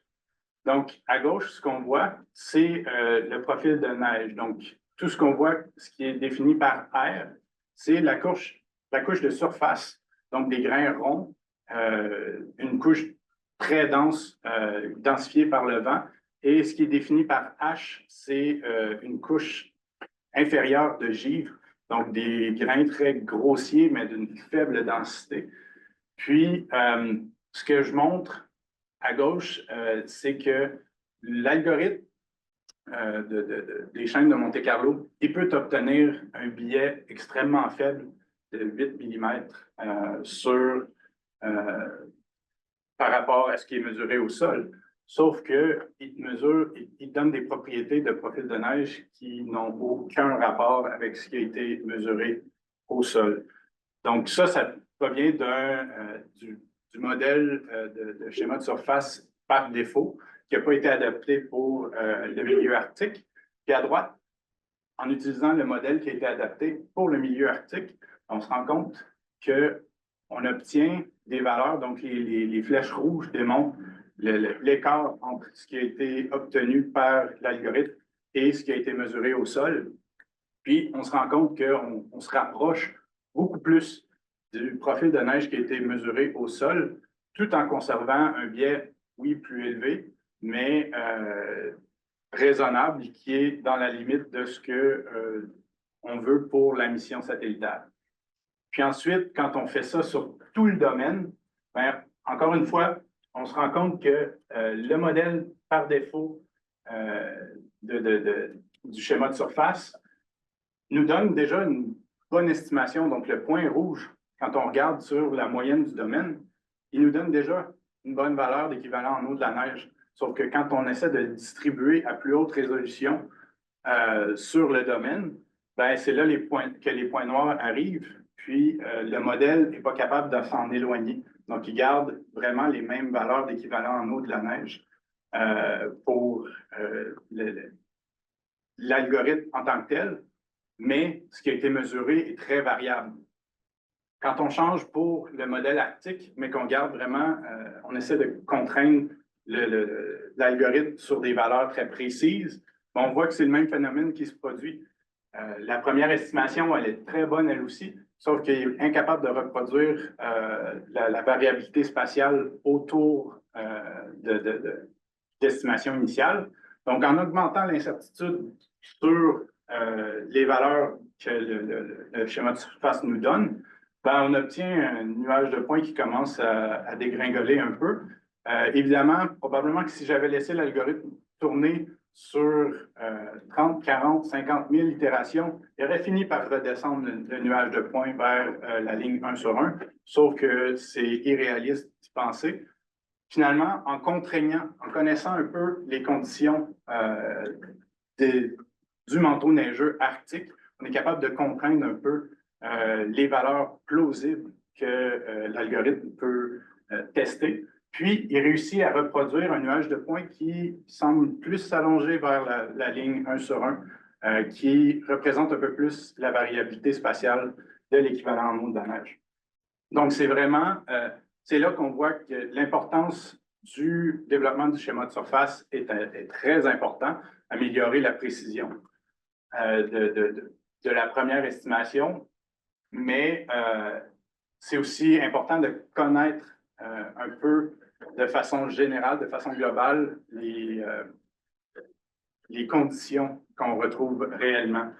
Donc, à gauche, ce qu'on voit, c'est le profil de neige. Donc, tout ce qu'on voit, ce qui est défini par R, c'est la couche de surface, donc des grains ronds, une couche très dense, densifiée par le vent. Et ce qui est défini par H, c'est une couche inférieure de givre, donc des grains très grossiers, mais d'une faible densité. Puis, ce que je montre à gauche, c'est que l'algorithme des chaînes de Monte-Carlo, il peut obtenir un biais extrêmement faible de 8 mm par rapport à ce qui est mesuré au sol. Sauf qu'il donne des propriétés de profil de neige qui n'ont aucun rapport avec ce qui a été mesuré au sol. Donc ça provient du modèle de schéma de surface par défaut qui n'a pas été adapté pour le milieu arctique. Puis à droite, en utilisant le modèle qui a été adapté pour le milieu arctique, on se rend compte qu'on obtient des valeurs, donc les flèches rouges démontrent l'écart entre ce qui a été obtenu par l'algorithme et ce qui a été mesuré au sol. Puis, on se rend compte qu'on se rapproche beaucoup plus du profil de neige qui a été mesuré au sol, tout en conservant un biais, oui, plus élevé, mais raisonnable, qui est dans la limite de ce qu'on veut pour la mission satellitaire. Puis ensuite, quand on fait ça sur tout le domaine, bien, encore une fois, on se rend compte que le modèle par défaut du schéma de surface nous donne déjà une bonne estimation. Donc, le point rouge, quand on regarde sur la moyenne du domaine, il nous donne déjà une bonne valeur d'équivalent en eau de la neige. Sauf que quand on essaie de le distribuer à plus haute résolution sur le domaine, ben, c'est là que les points noirs arrivent. Puis, le modèle n'est pas capable de s'en éloigner. Donc, il garde vraiment les mêmes valeurs d'équivalent en eau de la neige pour l'algorithme en tant que tel, mais ce qui a été mesuré est très variable. Quand on change pour le modèle arctique, mais qu'on garde vraiment, on essaie de contraindre l'algorithme sur des valeurs très précises, on voit que c'est le même phénomène qui se produit. La première estimation, elle est très bonne elle aussi, sauf qu'il est incapable de reproduire la variabilité spatiale autour d'estimation initiale. Donc, en augmentant l'incertitude sur les valeurs que le schéma de surface nous donne, ben, on obtient un nuage de points qui commence à dégringoler un peu. Évidemment, probablement que si j'avais laissé l'algorithme tourner sur 30, 40, 50 000 itérations, il aurait fini par redescendre le nuage de points vers la ligne 1 sur 1, sauf que c'est irréaliste d'y penser. Finalement, en contraignant, en connaissant un peu les conditions du manteau neigeux arctique, on est capable de contraindre un peu les valeurs plausibles que l'algorithme peut tester. Puis, il réussit à reproduire un nuage de points qui semble plus s'allonger vers la ligne 1 sur 1, qui représente un peu plus la variabilité spatiale de l'équivalent en eau de la neige. Donc, c'est vraiment, c'est là qu'on voit que l'importance du développement du schéma de surface est très important, améliorer la précision de la première estimation, mais c'est aussi important de connaître un peu de façon générale, de façon globale, les conditions qu'on retrouve réellement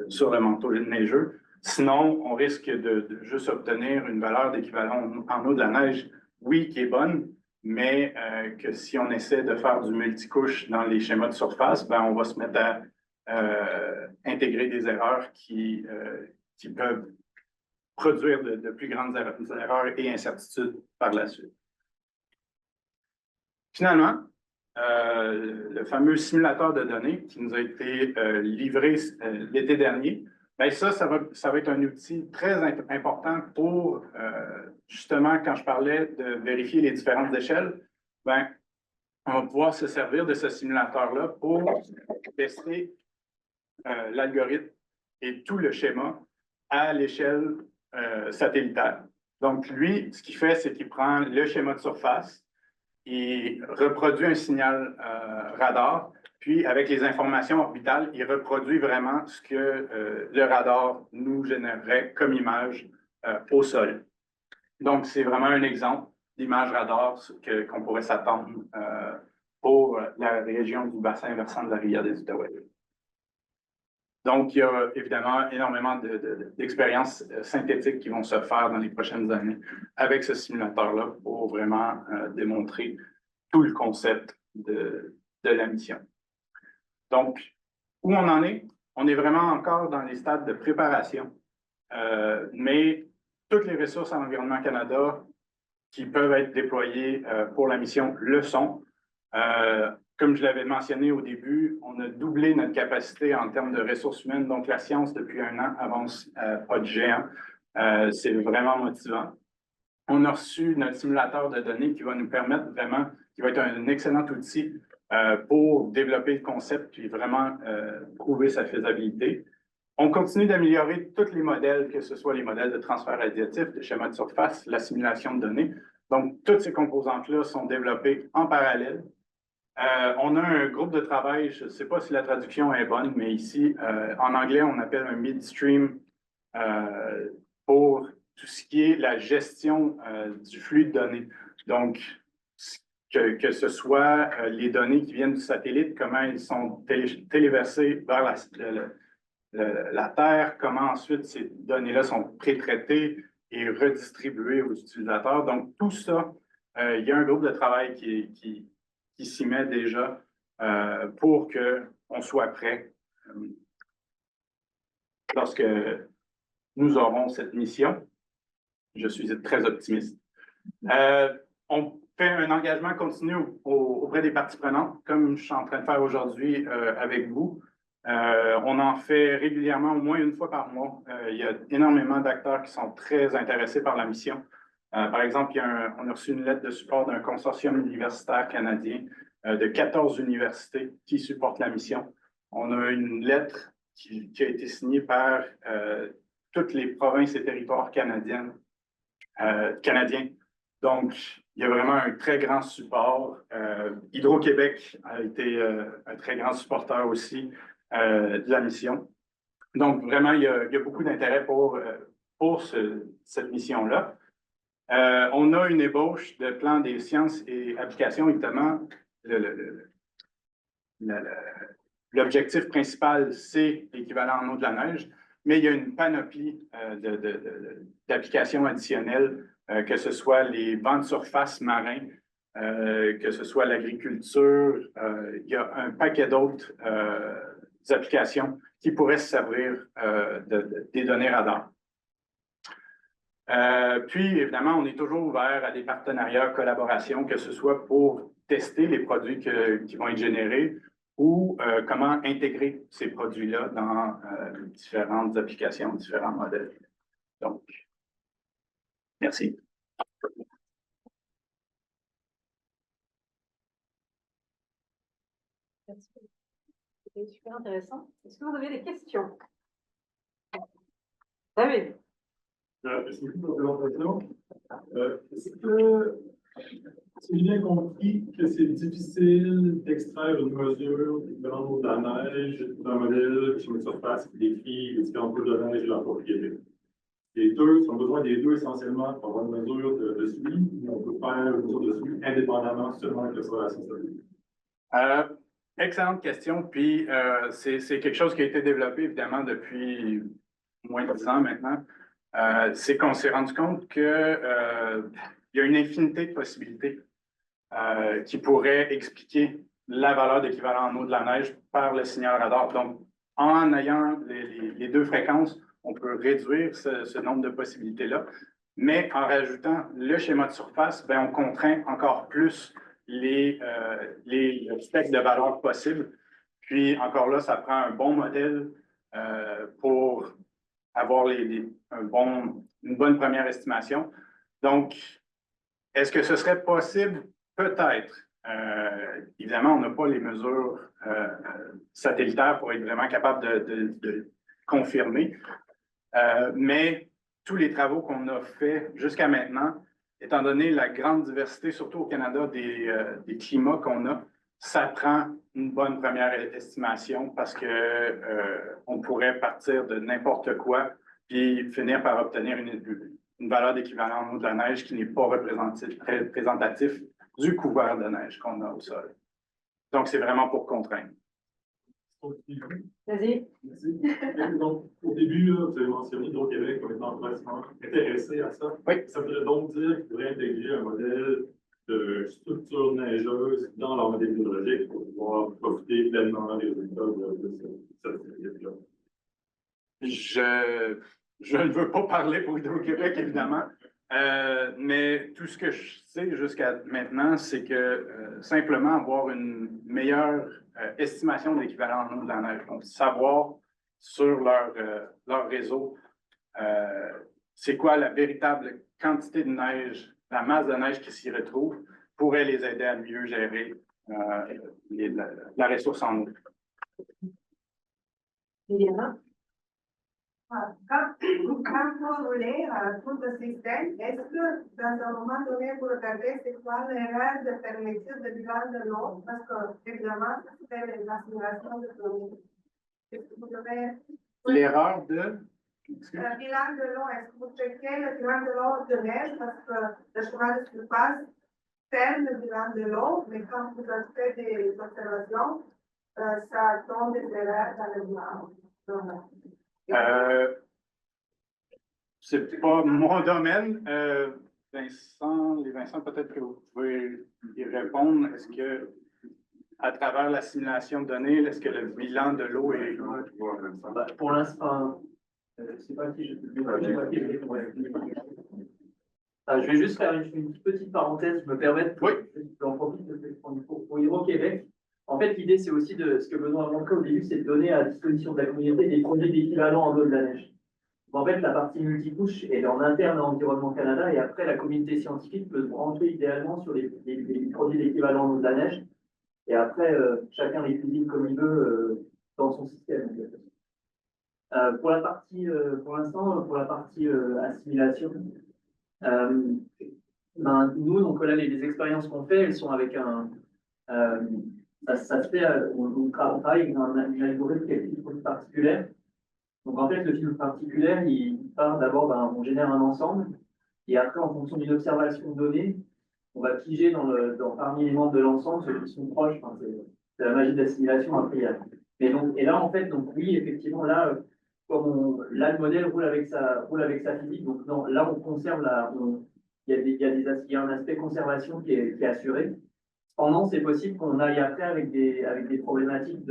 sur le manteau neigeux. Sinon, on risque de juste obtenir une valeur d'équivalent en eau de la neige, oui, qui est bonne, mais que si on essaie de faire du multicouche dans les schémas de surface, ben, on va se mettre à intégrer des erreurs qui peuvent produire de plus grandes erreurs et incertitudes par la suite. Finalement, le fameux simulateur de données qui nous a été livré l'été dernier, bien ça va être un outil très important pour, justement, quand je parlais de vérifier les différentes échelles, bien, on va pouvoir se servir de ce simulateur-là pour tester l'algorithme et tout le schéma à l'échelle satellitaire. Donc, lui, ce qu'il fait, c'est qu'il prend le schéma de surface, il reproduit un signal radar, puis avec les informations orbitales, il reproduit vraiment ce que le radar nous générerait comme image au sol. Donc, c'est vraiment un exemple d'image radar qu'on pourrait s'attendre pour la région du bassin versant de la rivière des Outaouais. Donc, il y a évidemment énormément d'expériences synthétiques qui vont se faire dans les prochaines années avec ce simulateur-là pour vraiment démontrer tout le concept de la mission. Donc, où on en est? On est vraiment encore dans les stades de préparation, mais toutes les ressources en Environnement Canada qui peuvent être déployées pour la mission le sont. Comme je l'avais mentionné au début, on a doublé notre capacité en termes de ressources humaines, donc la science depuis 1 an avance pas de géant. C'est vraiment motivant. On a reçu notre simulateur de données qui va nous permettre vraiment, qui va être un excellent outil pour développer le concept et vraiment prouver sa faisabilité. On continue d'améliorer tous les modèles, que ce soit les modèles de transfert radiatif, de schéma de surface, la simulation de données. Donc, toutes ces composantes-là sont développées en parallèle. On a un groupe de travail, je ne sais pas si la traduction est bonne, mais ici, en anglais, on appelle un midstream pour tout ce qui est la gestion du flux de données. Donc, que ce soit les données qui viennent du satellite, comment elles sont téléversées vers la Terre, comment ensuite ces données-là sont pré-traitées et redistribuées aux utilisateurs. Donc, tout ça, il y a un groupe de travail qui s'y met déjà pour qu'on soit prêt lorsque nous aurons cette mission. Je suis très optimiste. On fait un engagement continu auprès des parties prenantes, comme je suis en train de faire aujourd'hui avec vous. On en fait régulièrement, au moins 1 fois par mois. Il y a énormément d'acteurs qui sont très intéressés par la mission. Par exemple, on a reçu une lettre de support d'un consortium universitaire canadien de 14 universités qui supportent la mission. On a une lettre qui a été signée par toutes les provinces et territoires canadiens. Donc, il y a vraiment un très grand support. Hydro-Québec a été un très grand supporter aussi de la mission. Donc, vraiment, il y a beaucoup d'intérêt pour cette mission-là. On a une ébauche de plan des sciences et applications, évidemment. L'objectif principal, c'est l'équivalent en eau de la neige, mais il y a une panoplie d'applications additionnelles, que ce soit les bancs de surface marins, que ce soit l'agriculture, il y a un paquet d'autres applications qui pourraient se servir des données radar. Puis, évidemment, on est toujours ouvert à des partenariats, collaborations, que ce soit pour tester les produits qui vont être générés ou comment intégrer ces produits-là dans différentes applications, différents modèles. Donc, merci. C'était super intéressant. Est-ce que vous avez des questions? David. Merci beaucoup pour la présentation. Est-ce que j'ai bien compris que c'est difficile d'extraire une mesure d'équivalent de la neige d'un modèle sur une surface qui décrit les différentes couches de neige de la propriété? Les deux, on a besoin des deux essentiellement pour avoir une mesure de suivi, mais on peut faire une mesure de suivi indépendamment seulement de l'observation statistique. Excellente question. Puis, c'est quelque chose qui a été développé, évidemment, depuis moins de 10 ans maintenant. C'est qu'on s'est rendu compte qu'il y a une infinité de possibilités qui pourraient expliquer la valeur d'équivalent en eau de la neige par le signal radar. Donc, en ayant les deux fréquences, on peut réduire ce nombre de possibilités-là. Mais en rajoutant le schéma de surface, bien, on contraint encore plus les spectres de valeur possibles. Puis, encore là, ça prend un bon modèle pour avoir une bonne première estimation. Donc, est-ce que ce serait possible? Peut-être. Évidemment, on n'a pas les mesures satellitaires pour être vraiment capable de confirmer. Mais tous les travaux qu'on a faits jusqu'à maintenant, étant donné la grande diversité, surtout au Canada, des climats qu'on a, ça prend une bonne première estimation parce qu'on pourrait partir de n'importe quoi puis finir par obtenir une valeur d'équivalent en eau de la neige qui n'est pas représentatif du couvert de neige qu'on a au sol. Donc, c'est vraiment pour contraindre. Vas-y. Merci. Donc, au début, là, vous avez mentionné Hydro-Québec comme étant vraiment intéressé à ça. Oui. Ça voudrait donc dire qu'il faudrait intégrer un modèle de structure neigeuse dans leur modèle hydrologique pour pouvoir profiter pleinement des résultats de cette étude-là. Je ne veux pas parler pour Hydro-Québec, évidemment, mais tout ce que je sais jusqu'à maintenant, c'est que simplement avoir une meilleure estimation de l'équivalent en eau de la neige, donc savoir sur leur réseau c'est quoi la véritable quantité de neige, la masse de neige qui s'y retrouve, pourrait les aider à mieux gérer la ressource en eau. Liliana? Quand vous roulez tout le système, est-ce que dans un moment donné, vous regardez c'est quoi l'erreur de fermeture de bilan de l'eau? Parce que, évidemment, c'est l'aspiration de l'eau. Est-ce que vous devez... L'erreur de? Le bilan de l'eau, est-ce que vous checkez le bilan de l'eau de neige? Parce que le chemin de surface ferme le bilan de l'eau, mais quand vous faites des observations, ça donne des erreurs dans le bilan. C'est pas mon domaine. Vincent, peut-être que vous pouvez y répondre. Est-ce que, à travers la simulation de données, est-ce que le bilan de l'eau est... Pour l'instant, je ne sais pas si je je vais juste faire une petite parenthèse, je me permets d'en profiter pour Hydro-Québec. En fait, l'idée, c'est aussi de ce que Benoît a montré au début, c'est de donner à disposition de la communauté des produits d'équivalent en eau de la neige. En fait, la partie multicouche est en interne à Environnement Canada et après, la communauté scientifique peut se brancher idéalement sur les produits d'équivalent en eau de la neige. Et après, chacun les cuisine comme il veut dans son système. Pour la partie, pour l'instant, pour la partie assimilation, nous, donc là, les expériences qu'on fait, elles sont avec ça se fait, on travaille avec un algorithme qui est le filtre particulier. Donc en fait, le filtre particulier, il part d'abord, on génère un ensemble, et après, en fonction d'une observation donnée, on va piger parmi les membres de l'ensemble, ceux qui sont proches. Enfin, c'est la magie d'assimilation après. Et là, en fait, donc oui, effectivement, là, là, le modèle roule avec sa physique. Donc non, là, on conserve il y a un aspect conservation qui est assuré. Cependant, c'est possible qu'on aille après avec des problématiques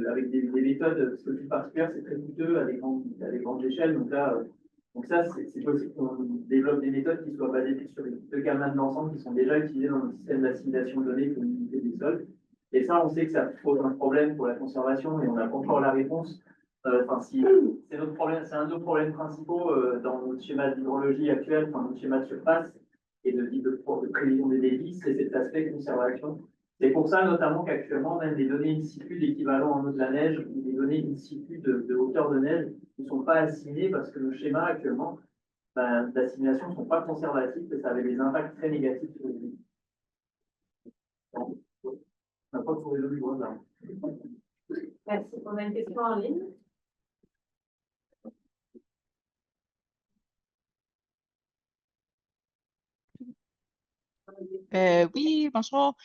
avec des méthodes, parce que plus particulières, c'est très coûteux à des grandes échelles. Donc ça, c'est possible qu'on développe des méthodes qui soient basées sur les deux gamins d'ensemble qui sont déjà utilisés dans le système d'assimilation de données comme l'unité des sols. Et ça, on sait que ça pose un problème pour la conservation et on n'a pas encore la réponse. C'est notre problème, c'est un de nos problèmes principaux dans notre schéma d'hydrologie actuel, enfin notre schéma de surface et de prévision des débits, c'est cet aspect conservation. C'est pour ça notamment qu'actuellement, même les données in situ d'équivalent en eau de la neige ou les données in situ de hauteur de neige ne sont pas assignées parce que nos schémas actuellement d'assimilation ne sont pas conservatifs et ça avait des impacts très négatifs sur les débits. On n'a pas trouvé le livre là. Merci. On a une question en ligne. Oui, bonjour.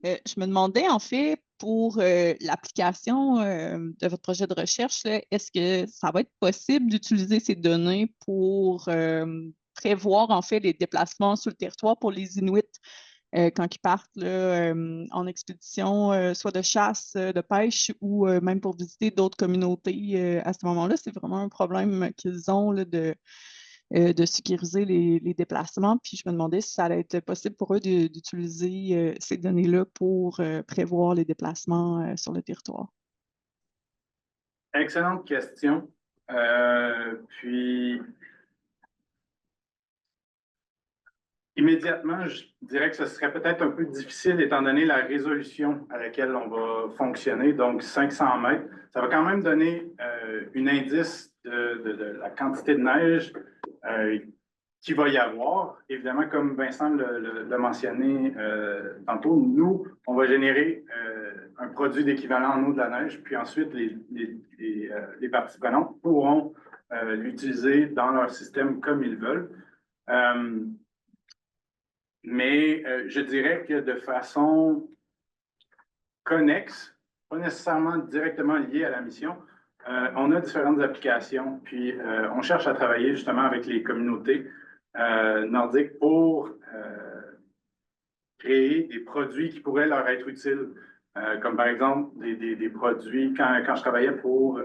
Je me demandais, en fait, pour l'application de votre projet de recherche, est-ce que ça va être possible d'utiliser ces données pour prévoir, en fait, les déplacements sur le territoire pour les Inuits quand ils partent là, en expédition, soit de chasse, de pêche ou même pour visiter d'autres communautés à ce moment-là? C'est vraiment un problème qu'ils ont là, de sécuriser les déplacements. Puis je me demandais si ça allait être possible pour eux d'utiliser ces données-là pour prévoir les déplacements sur le territoire. Excellente question. Puis, immédiatement, je dirais que ce serait peut-être un peu difficile étant donné la résolution à laquelle on va fonctionner. Donc, 500 mètres, ça va quand même donner un indice de la quantité de neige qu'il va y avoir. Évidemment, comme Vincent l'a mentionné tantôt, nous, on va générer un produit d'équivalent en eau de la neige, puis ensuite, les parties prenantes pourront l'utiliser dans leur système comme ils veulent. Mais je dirais que de façon connexe, pas nécessairement directement liée à la mission, on a différentes applications, puis on cherche à travailler justement avec les communautés nordiques pour créer des produits qui pourraient leur être utiles, comme par exemple des produits, quand je travaillais pour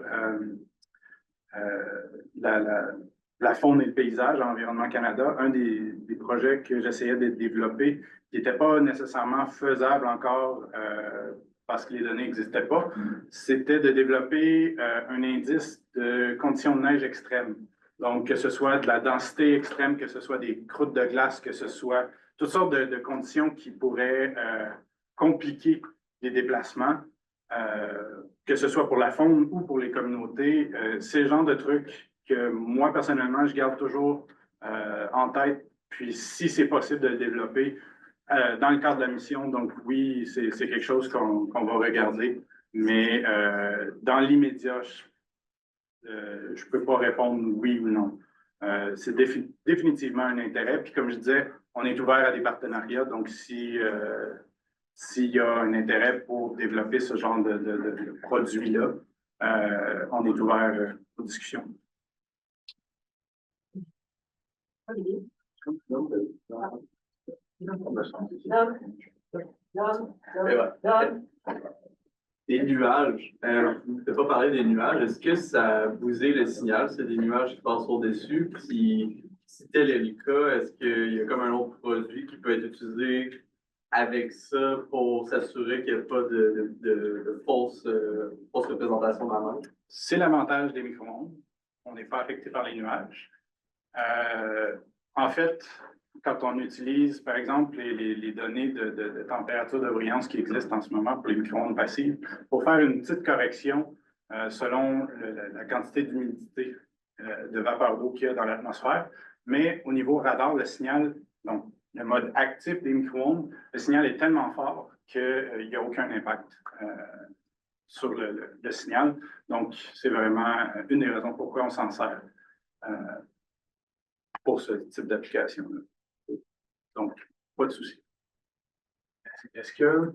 la faune et le paysage à Environnement Canada, un des projets que j'essayais de développer qui n'était pas nécessairement faisable encore parce que les données n'existaient pas, c'était de développer un indice de conditions de neige extrêmes. Donc, que ce soit de la densité extrême, que ce soit des croûtes de glace, que ce soit toutes sortes de conditions qui pourraient compliquer les déplacements, que ce soit pour la faune ou pour les communautés. C'est le genre de trucs que moi, personnellement, je garde toujours en tête. Puis, si c'est possible de le développer dans le cadre de la mission, donc oui, c'est quelque chose qu'on va regarder. Mais dans l'immédiat, je ne peux pas répondre oui ou non. C'est définitivement un intérêt. Puis, comme je disais, on est ouvert à des partenariats. Donc, s'il y a un intérêt pour développer ce genre de produit-là, on est ouvert aux discussions. Des nuages. Vous ne pouvez pas parler des nuages. Est-ce que ça a bousé le signal? C'est des nuages qui passent au-dessus. Si tel est le cas, est-ce qu'il y a comme un autre produit qui peut être utilisé avec ça pour s'assurer qu'il n'y a pas de fausse représentation de la neige? C'est l'avantage des micro-ondes. On n'est pas affecté par les nuages. En fait, quand on utilise, par exemple, les données de température de brillance qui existent en ce moment pour les micro-ondes passives, pour faire une petite correction selon la quantité d'humidité de vapeur d'eau qu'il y a dans l'atmosphère. Mais au niveau radar, le signal, donc le mode actif des micro-ondes, le signal est tellement fort qu'il n'y a aucun impact sur le signal. Donc, c'est vraiment une des raisons pourquoi on s'en sert pour ce type d'application-là. Donc, pas de souci. Est-ce que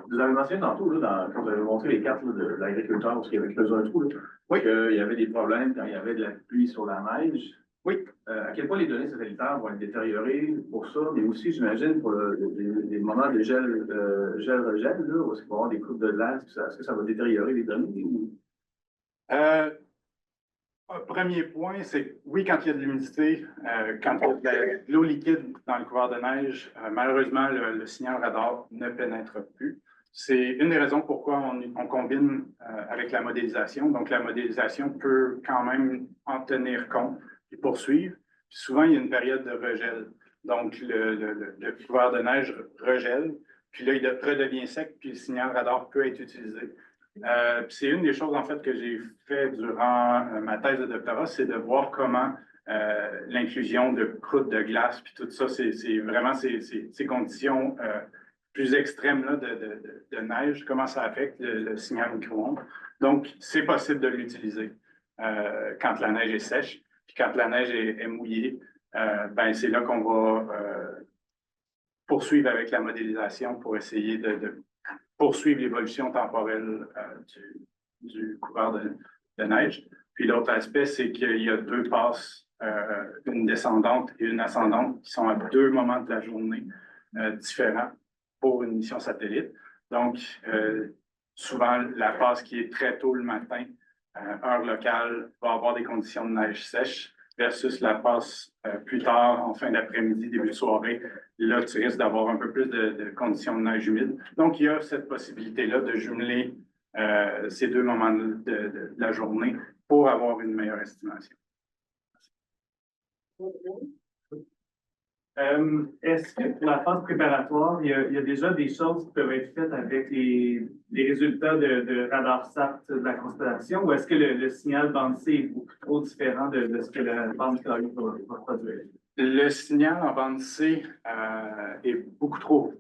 vous avez mentionné tantôt, là, quand vous avez montré les cartes là, de l'agriculteur, parce qu'il y avait quelques-uns trous, oui, qu'il y avait des problèmes quand il y avait de la pluie sur la neige. Oui. À quel point les données satellitaires vont être détériorées pour ça, mais aussi, j'imagine, pour les moments de gel-regel, là, où est-ce qu'il va y avoir des coupes de glace, est-ce que ça va détériorer les données? Euh, Premier point, c'est que oui, quand il y a de l'humidité, quand il y a de l'eau liquide dans le couvert de neige, malheureusement, le signal radar ne pénètre plus. C'est une des raisons pourquoi on combine avec la modélisation. Donc, la modélisation peut quand même en tenir compte et poursuivre. Puis souvent, il y a une période de regel. Donc, le couvert de neige regèle, puis là, il redevient sec, puis le signal radar peut être utilisé. C'est une des choses, en fait, que j'ai fait durant ma thèse de doctorat, c'est de voir comment l'inclusion de croûtes de glace, puis tout ça, c'est vraiment ces conditions plus extrêmes là, de neige, comment ça affecte le signal micro-ondes. Donc, c'est possible de l'utiliser quand la neige est sèche, puis quand la neige est mouillée, ben, c'est là qu'on va poursuivre avec la modélisation pour essayer de poursuivre l'évolution temporelle du couvert de neige. Puis l'autre aspect, c'est qu'il y a deux passes, une descendante et une ascendante, qui sont à deux moments de la journée différents pour une mission satellite. Donc, souvent, la passe qui est très tôt le matin, heure locale, va avoir des conditions de neige sèche versus la passe plus tard, en fin d'après-midi, début de soirée. Là, tu risques d'avoir un peu plus de conditions de neige humide. Donc, il y a cette possibilité-là de jumeler ces deux moments de la journée pour avoir une meilleure estimation. Est-ce que pour la phase préparatoire, il y a déjà des choses qui peuvent être faites avec les résultats de RadarSat de la constellation, ou est-ce que le signal bande C est beaucoup trop différent de ce que la bande K va produire? Le signal en bande C est beaucoup trop.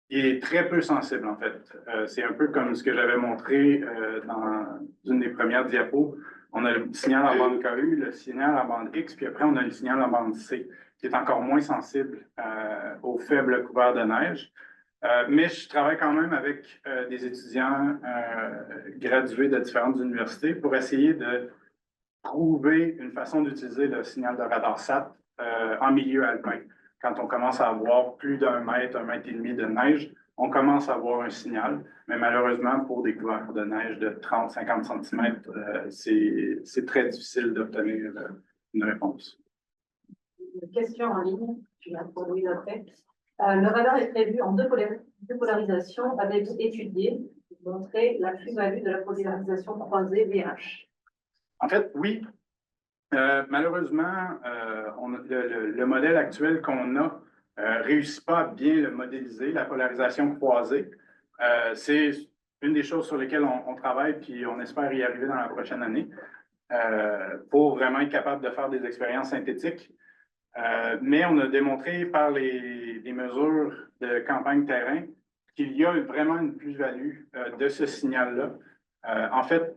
Il est très peu sensible, en fait. C'est un peu comme ce que j'avais montré dans une des premières diapos. On a le signal en bande KU, le signal en bande X, puis après, on a le signal en bande C, qui est encore moins sensible au faible couvert de neige. Mais je travaille quand même avec des étudiants gradués de différentes universités pour essayer de trouver une façon d'utiliser le signal de RadarSat en milieu alpin. Quand on commence à avoir plus d'1 mètre, 1,5 mètre de neige, on commence à avoir un signal. Mais malheureusement, pour des couverts de neige de 30-50 cm, c'est très difficile d'obtenir une réponse. Une question en ligne, tu l'as produit après. Le radar est prévu en deux polarisations. Avez-vous étudié, montré la plus-value de la polarisation croisée VH? En fait, oui. Malheureusement, le modèle actuel qu'on a réussit pas à bien le modéliser, la polarisation croisée. C'est une des choses sur lesquelles on travaille, puis on espère y arriver dans la prochaine année pour vraiment être capable de faire des expériences synthétiques. Mais on a démontré par les mesures de campagne terrain qu'il y a vraiment une plus-value de ce signal-là. En fait,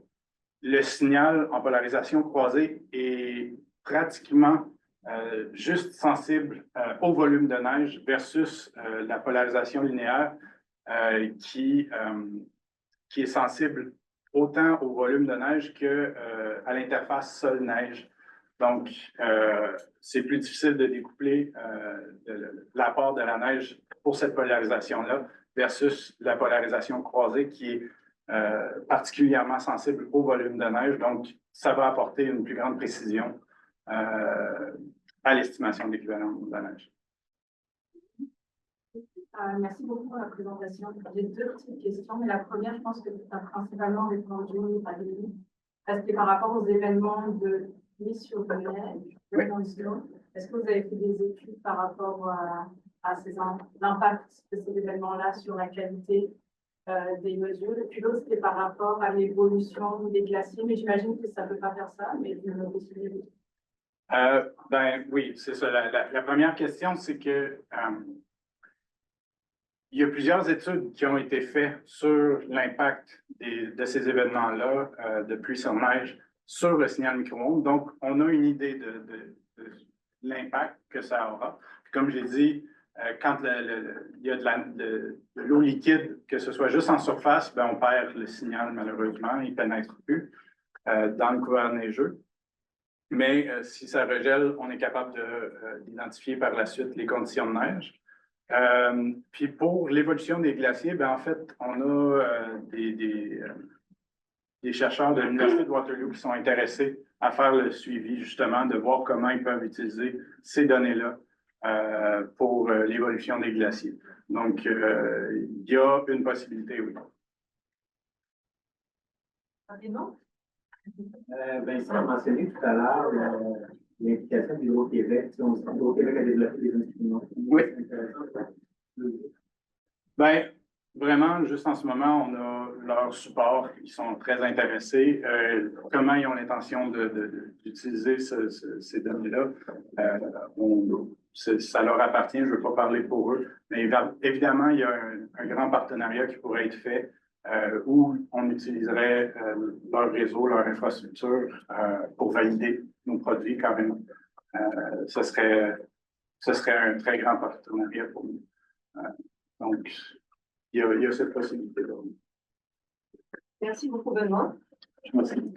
le signal en polarisation croisée est pratiquement juste sensible au volume de neige versus la polarisation linéaire qui est sensible autant au volume de neige qu'à l'interface sol-neige. Donc, c'est plus difficile de découpler l'apport de la neige pour cette polarisation-là versus la polarisation croisée qui est particulièrement sensible au volume de neige. Donc, ça va apporter une plus grande précision à l'estimation de l'équivalent de la neige. Merci beaucoup pour la présentation. J'ai deux petites questions, mais la première, je pense que tu as principalement répondu à l'une. C'était par rapport aux événements de mise sur le neige, est-ce que vous avez fait des études par rapport à l'impact de ces événements-là sur la qualité des mesures? Et puis l'autre, c'était par rapport à l'évolution des glaciers, mais j'imagine que ça ne peut pas faire ça, mais je me pose ben oui, c'est ça. La première question, c'est que il y a plusieurs études qui ont été faites sur l'impact de ces événements-là de pluie sur neige sur le signal micro-ondes. Donc, on a une idée de l'impact que ça aura. Puis, comme j'ai dit, quand il y a de l'eau liquide, que ce soit juste en surface, ben, on perd le signal malheureusement, il ne pénètre plus dans le couvert neigeux. Mais si ça regèle, on est capable d'identifier par la suite les conditions de neige. Puis pour l'évolution des glaciers, ben en fait, on a des chercheurs de l'Université de Waterloo qui sont intéressés à faire le suivi, justement, de voir comment ils peuvent utiliser ces données-là pour l'évolution des glaciers. Donc, il y a une possibilité, oui. Rapidement. Ça a mentionné tout à l'heure l'implication d'Hydro-Québec. Si Hydro-Québec a développé des instruments. Oui. Bien, vraiment, juste en ce moment, on a leur support. Ils sont très intéressés. Comment ils ont l'intention d'utiliser ces données-là, ça leur appartient. Je ne veux pas parler pour eux. Mais évidemment, il y a un grand partenariat qui pourrait être fait où on utiliserait leur réseau, leur infrastructure pour valider nos produits quand même. Ce serait un très grand partenariat pour nous. Donc, il y a cette possibilité-là. Merci beaucoup, Benoît. Je m'en prie.